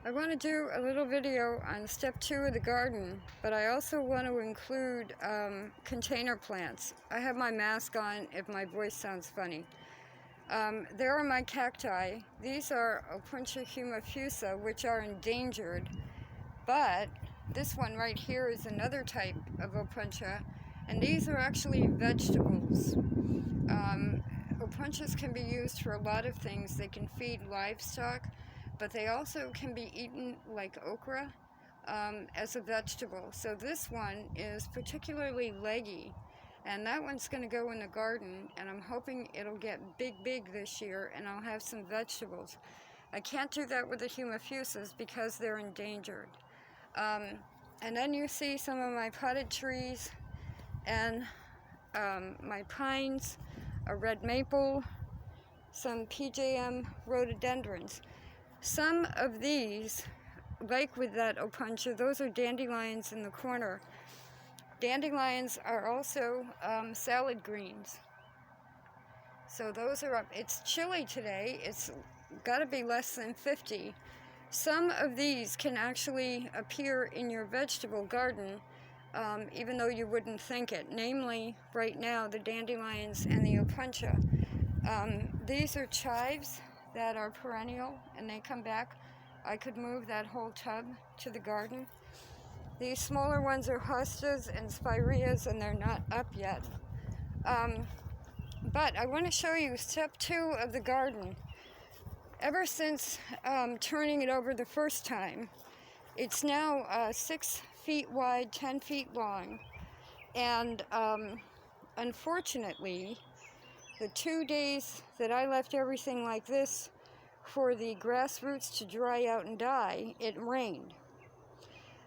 I want to do a little video on step 2 of the garden, but I also want to include container plants. I have my mask on if my voice sounds funny. There are my cacti. These are Opuntia humifusa, which are endangered, but this one right here is another type of Opuntia, and these are actually vegetables. Opuntias can be used for a lot of things. They can feed livestock, but they also can be eaten like okra as a vegetable. So this one is particularly leggy, and that one's going to go in the garden, and I'm hoping it'll get big this year, and I'll have some vegetables. I can't do that with the humifusas because they're endangered. And then you see some of my potted trees and my pines, a red maple, some PJM rhododendrons. Some of these, like with that Opuntia, those are dandelions in the corner. Dandelions are also salad greens. So those are up. It's chilly today. It's got to be less than 50. Some of these can actually appear in your vegetable garden, even though you wouldn't think it. Namely, right now, the dandelions and the Opuntia. These are chives that are perennial, and they come back. I could move that whole tub to the garden. These smaller ones are hostas and spireas, and they're not up yet. But I want to show you step 2 of the garden. Ever since turning it over the first time, it's now 6 feet wide, 10 feet long, and unfortunately, the 2 days that I left everything like this for the grass roots to dry out and die, it rained.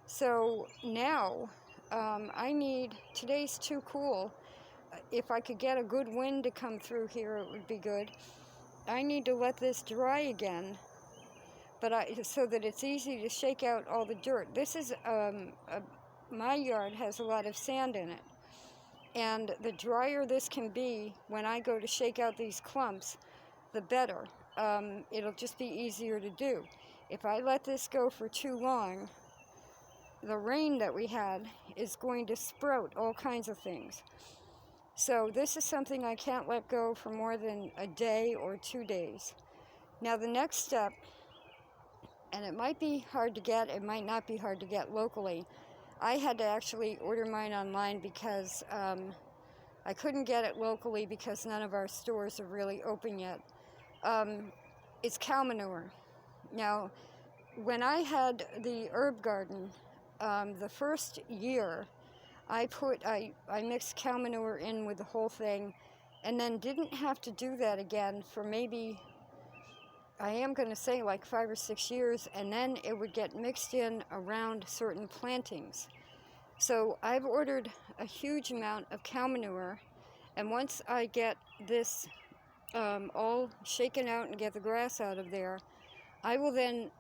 So now today's too cool. If I could get a good wind to come through here, it would be good. I need to let this dry again, but so that it's easy to shake out all the dirt. This is my yard has a lot of sand in it, and the drier this can be when I go to shake out these clumps, the better. It'll just be easier to do. If I let this go for too long, the rain that we had is going to sprout all kinds of things. So this is something I can't let go for more than a day or 2 days. Now the next step, and it might be hard to get, it might not be hard to get locally. I had to actually order mine online because I couldn't get it locally because none of our stores are really open yet. It's cow manure. Now, when I had the herb garden, the first year, I mixed cow manure in with the whole thing, and then didn't have to do that again for maybe, I am going to say like 5 or 6 years, and then it would get mixed in around certain plantings. So I've ordered a huge amount of cow manure, and once I get this all shaken out and get the grass out of there, I will then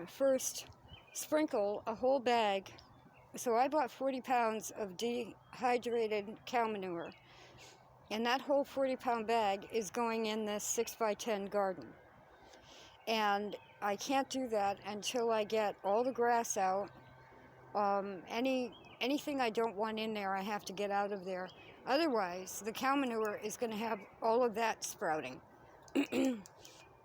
first sprinkle a whole bag. So I bought 40 pounds of dehydrated cow manure, and that whole 40-pound bag is going in this 6x10 garden. And I can't do that until I get all the grass out. Anything I don't want in there, I have to get out of there. Otherwise, the cow manure is going to have all of that sprouting.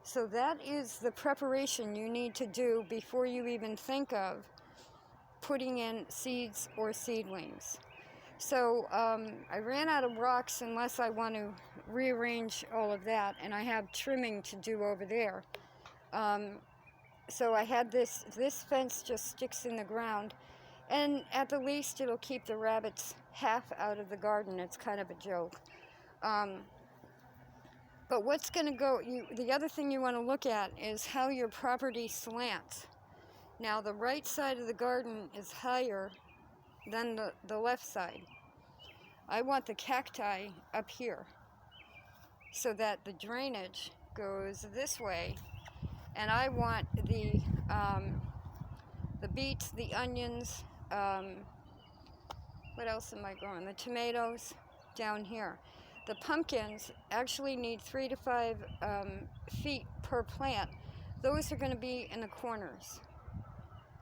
So that is the preparation you need to do before you even think of putting in seeds or seedlings. So I ran out of rocks unless I want to rearrange all of that, and I have trimming to do over there. So I had this fence just sticks in the ground, and at the least it'll keep the rabbits half out of the garden. It's kind of a joke. But what's going to go, the other thing you want to look at is how your property slants. Now the right side of the garden is higher than the left side. I want the cacti up here so that the drainage goes this way, and I want the beets, the onions, what else am I growing? The tomatoes down here. The pumpkins actually need 3 to 5 feet per plant. Those are going to be in the corners.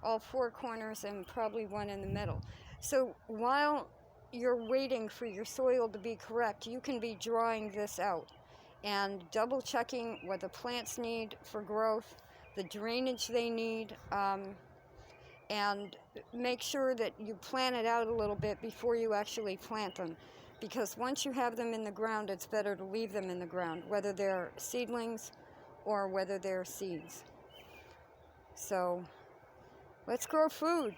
all four corners and probably one in the middle. So while you're waiting for your soil to be correct, you can be drawing this out and double checking what the plants need for growth, the drainage they need, and make sure that you plan it out a little bit before you actually plant them. Because once you have them in the ground, it's better to leave them in the ground, whether they're seedlings or whether they're seeds. So let's grow food.